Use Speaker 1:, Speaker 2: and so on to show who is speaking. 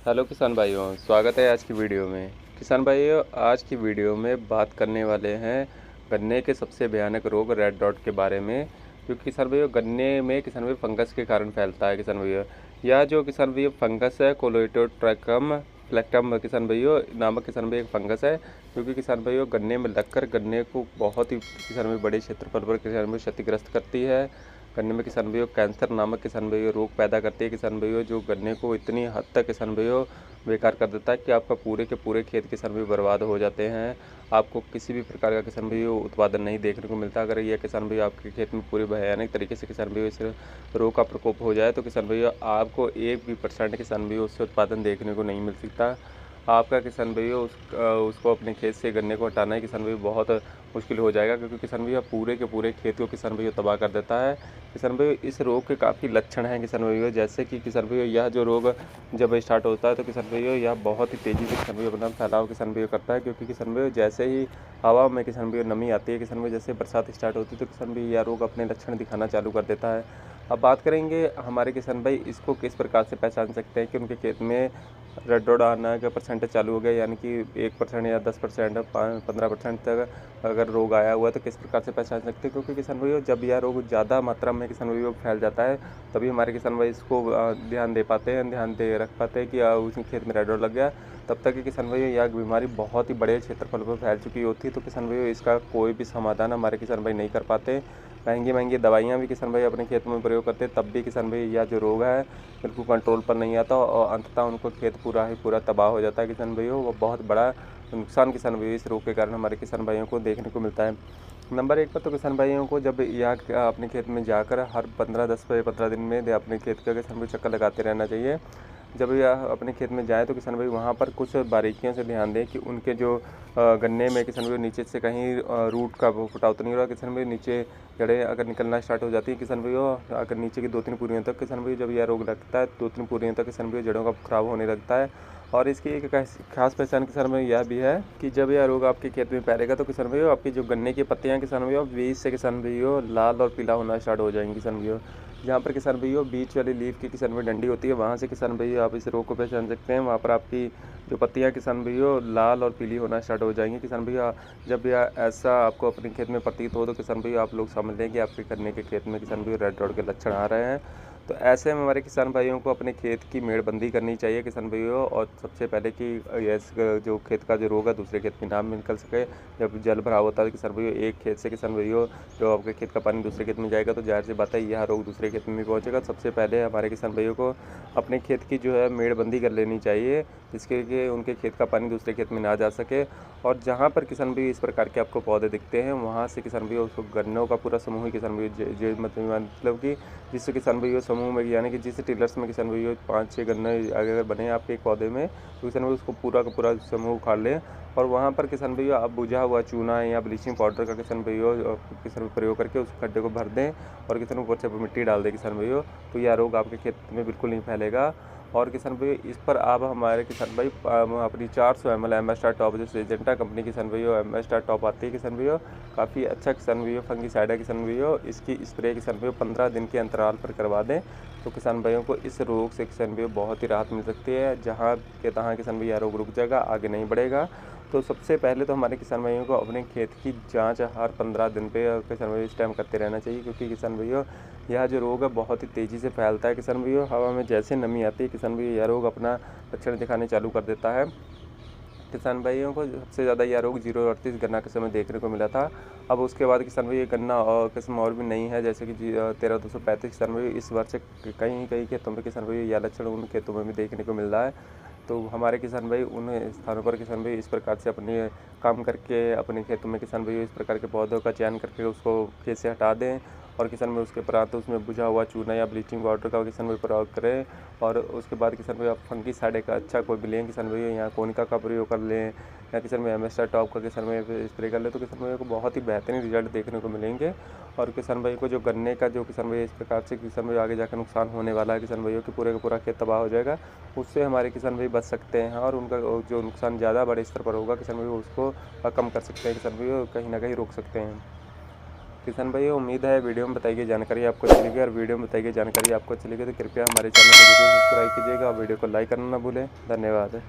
Speaker 1: Hello किसान भाइयों, स्वागत है आज की वीडियो में। किसान भाइयों, आज की वीडियो में बात करने वाले हैं गन्ने के सबसे भयानक रोग रेड डॉट के बारे में। क्योंकि किसान भाइयों, गन्ने में किसान भाई फंगस के कारण फैलता है। किसान भाइयों, यह जो किसान भाइयों फंगस है कोलेटोट्रैकम फ्लेक्टम किसान भाइयों नामक किसान भाई एक फंगस है, क्योंकि किसान भाइयों गन्ने में लगकर गन्ने को बहुत ही किसान भाई बड़े क्षेत्रफल पर किसान भाई क्षतिग्रस्त करती है। गन्ने में किसान भाइयों कैंसर नामक किसान भाइयों रोग पैदा करती है किसान भाइयों, जो गन्ने को इतनी हद तक किसान भाइयों बेकार कर देता है कि आपका पूरे के पूरे खेत किसान भाई बर्बाद हो जाते हैं। आपको किसी भी प्रकार का किसान भाइयों उत्पादन नहीं देखने को मिलता। अगर यह किसान भाई आपके खेत में पूरे भयानक तरीके से किसान भाइयों इस रोग का प्रकोप हो जाए तो किसान भाइयों आपको 1% किसान भाइयों उससे उत्पादन देखने को नहीं मिल सकता। आपका किसान भैया उसको अपने खेत से गन्ने को हटाना है किसान भैया बहुत मुश्किल हो जाएगा, क्योंकि किसान भैया पूरे के पूरे खेत को किसान भैया तबाह कर देता है। किसान भैया इस रोग के काफ़ी लक्षण हैं किसान भैया, जैसे कि किसान भैया यह जो रोग जब स्टार्ट होता है तो किसान भैया यह बहुत ही तेज़ी से किसान भैया अपना फैलाव किसान भैया करता है। क्योंकि किसान भैया जैसे ही हवा में किसान भैया नमी आती है, किसान भैया जैसे बरसात स्टार्ट होती है तो किसान भैया यह रोग अपने लक्षण दिखाना चालू कर देता है। अब बात करेंगे हमारे किसान भाई इसको किस प्रकार से पहचान सकते हैं कि उनके खेत में रेड डॉट आना का परसेंटेज चालू हो गया, यानी कि 1% या 10% 15% तक अगर रोग आया हुआ है तो किस प्रकार से पहचान सकते हैं। क्योंकि किसान भाइयों जब यह रोग ज़्यादा मात्रा में किसान भाइयों फैल जाता है तभी हमारे किसान भाई इसको ध्यान दे पाते हैं, ध्यान दे रख पाते हैं कि उस खेत में रेड डॉट लग गया। तब तक कि किसान भाइयों यह बीमारी बहुत ही बड़े क्षेत्रफल पर फैल चुकी होती है, तो किसान भाइयों इसका कोई भी समाधान हमारे किसान भाई नहीं कर पाते। महंगी महंगी दवाइयाँ भी किसान भाई अपने खेत में प्रयोग करते हैं, तब भी किसान भाई यह जो रोग है बिल्कुल कंट्रोल पर नहीं आता और अंततः उनको खेत पूरा ही पूरा तबाह हो जाता है। किसान भाइयों वो बहुत बड़ा नुकसान किसान भाइयों इस रोग के कारण हमारे किसान भाइयों को देखने को मिलता है। नंबर 1 पर तो किसान भाइयों को जब यह अपने खेत में जाकर हर 15 दिन में अपने खेत का किसान भाई चक्कर लगाते रहना चाहिए। जब यह अपने खेत में जाए तो किसान भाई वहाँ पर कुछ बारीकियों से ध्यान दें कि उनके जो गन्ने में किसान भाई नीचे से कहीं रूट का वो फुटाव तो नहीं हो रहा। किसान भाई नीचे जड़ें अगर निकलना स्टार्ट हो जाती है किसान भाइयों, अगर नीचे की 2-3 पूरियों तक किसान भाई जब यह रोग लगता है 2-3 पूरियों तक किसान भाई जड़ों का खराब होने लगता है। और इसकी एक खास पहचान किसान भाई यह भी है कि जब यह रोग आपके खेत में फैलेगा तो किसान भाइयों आपकी जो गन्ने की पत्तियां किसान भाइयों बीच से किसान भाइयों लाल और पीला होना स्टार्ट हो जाएंगी किसान भाइयों। जहाँ पर किसान भैया बीच वाली लीफ की किसान भाई डंडी होती है वहाँ से किसान भैया आप इस रोग को पहचान सकते हैं। वहाँ पर आपकी जो पत्तियाँ किसान भैया लाल और पीली होना स्टार्ट हो जाएंगी किसान भैया। जब यह ऐसा आपको अपने खेत में प्रतीत हो तो किसान भैया आप लोग समझ लें कि आपके गन्ने के खेत में किसान भैया रेड डॉट के लक्षण आ रहे हैं। तो ऐसे में हमारे किसान भाइयों को अपने खेत की मेड़बंदी करनी चाहिए किसान भाइयों, और सबसे पहले कि जो खेत का जो रोग है दूसरे खेत में ना निकल सके। जब जल भराव होता है किसान भाइयों एक खेत से किसान भाइयों जो आपके खेत का पानी दूसरे खेत में जाएगा तो जाहिर सी बात है यह रोग दूसरे खेत में भी पहुंचेगा। सबसे पहले हमारे किसान भाइयों को अपने खेत की जो है मेड़बंदी कर लेनी चाहिए, जिसके कि उनके खेत का पानी दूसरे खेत में ना जा सके। और जहाँ पर किसान भाई इस प्रकार के आपको पौधे दिखते हैं वहाँ से किसान भाई उसको गन्नों का पूरा समूह ही किसान भाई मतलब कि जिससे किसान भाई समूह में यानी कि जिस टिलर्स में किसान भाई 5-6 गन्ने अगर बने आपके एक पौधे में तो किसान भाई उसको पूरा का पूरा समूह उखाड़ लें। और वहाँ पर किसान भैया आप बुझा हुआ चूना या ब्लीचिंग पाउडर का किसान भैया किसान प्रयोग करके उस गड्ढे को भर दें और किसान ऊपर से मिट्टी डाल दें किसान भैया, तो यह रोग आपके खेत में बिल्कुल नहीं फैलेगा। और किसान भैया इस पर आप हमारे किसान भाई अपनी 400 ml एम स्टार टॉप जो सिजेंटा कंपनी किसान भैया एम स्टार टॉप आती है किसान भैया, काफ़ी अच्छा किसान भैया फंगिसाइड है किसान भैया। इसकी स्प्रे किसान भैया 15 दिन के अंतराल पर करवा दें तो किसान भाइयों को इस रोग से किसान भैया बहुत ही राहत मिल सकती है। जहाँ के तहाँ किसान भैया रोग रुक जाएगा, आगे नहीं बढ़ेगा। तो सबसे पहले तो हमारे किसान भाइयों को अपने खेत की जांच हर 15 दिन पे किसान भाई इस टाइम करते रहना चाहिए, क्योंकि किसान भैया यह जो रोग है बहुत ही तेज़ी से फैलता है किसान भैया। हवा में जैसे नमी आती है किसान भैया यह रोग अपना लक्षण दिखाने चालू कर देता है। किसान भाइयों को सबसे ज़्यादा यह रोग 038 गन्ना के समय देखने को मिला था। अब उसके बाद किसान भाई गन्ना और किस्म और भी नहीं है, जैसे कि 13-235 किसान भाई इस वर्ष कहीं कहीं खेतों में किसान भाई यह लक्षण उन खेतों में भी देखने को मिल रहा है। तो हमारे किसान भाई उन स्थानों पर किसान भाई इस प्रकार से अपने काम करके अपने खेतों में किसान भाई इस प्रकार के पौधों का चयन करके उसको खेत से हटा दें और किसान भाई उसके उपरांत उसमें बुझा हुआ चूना या ब्लीचिंग पाउडर का किसान भाई प्रयोग करें। और उसके बाद किसान भाई आप फंगिसाइड का अच्छा कोई भी लें किसान भाई, यहाँ कोनिका का प्रयोग कर लें या किसान भाई एम स्टार टॉप का किसान भाई स्प्रे कर ले तो किसान भाई को बहुत ही बेहतरीन रिजल्ट देखने को मिलेंगे। और किसान भाई को जो गन्ने का जो किसान भाई इस प्रकार से किसान भाई आगे जाकर नुकसान होने वाला है किसान भाइयों के पूरे का पूरा खेत तबाह हो जाएगा, उससे हमारे किसान भाई बच सकते हैं। और उनका जो नुकसान ज़्यादा बड़े स्तर पर होगा किसान भाई उसको कम कर सकते हैं, किसान भाई कहीं ना कहीं रोक सकते हैं। किसान भाई उम्मीद है वीडियो में बताई गई जानकारी आपको अच्छी लगी, और वीडियो में बताई गई जानकारी आपको अच्छी लगी तो कृपया हमारे चैनल को जरूर सब्सक्राइब कीजिएगा और वीडियो को लाइक करना ना भूलें। धन्यवाद।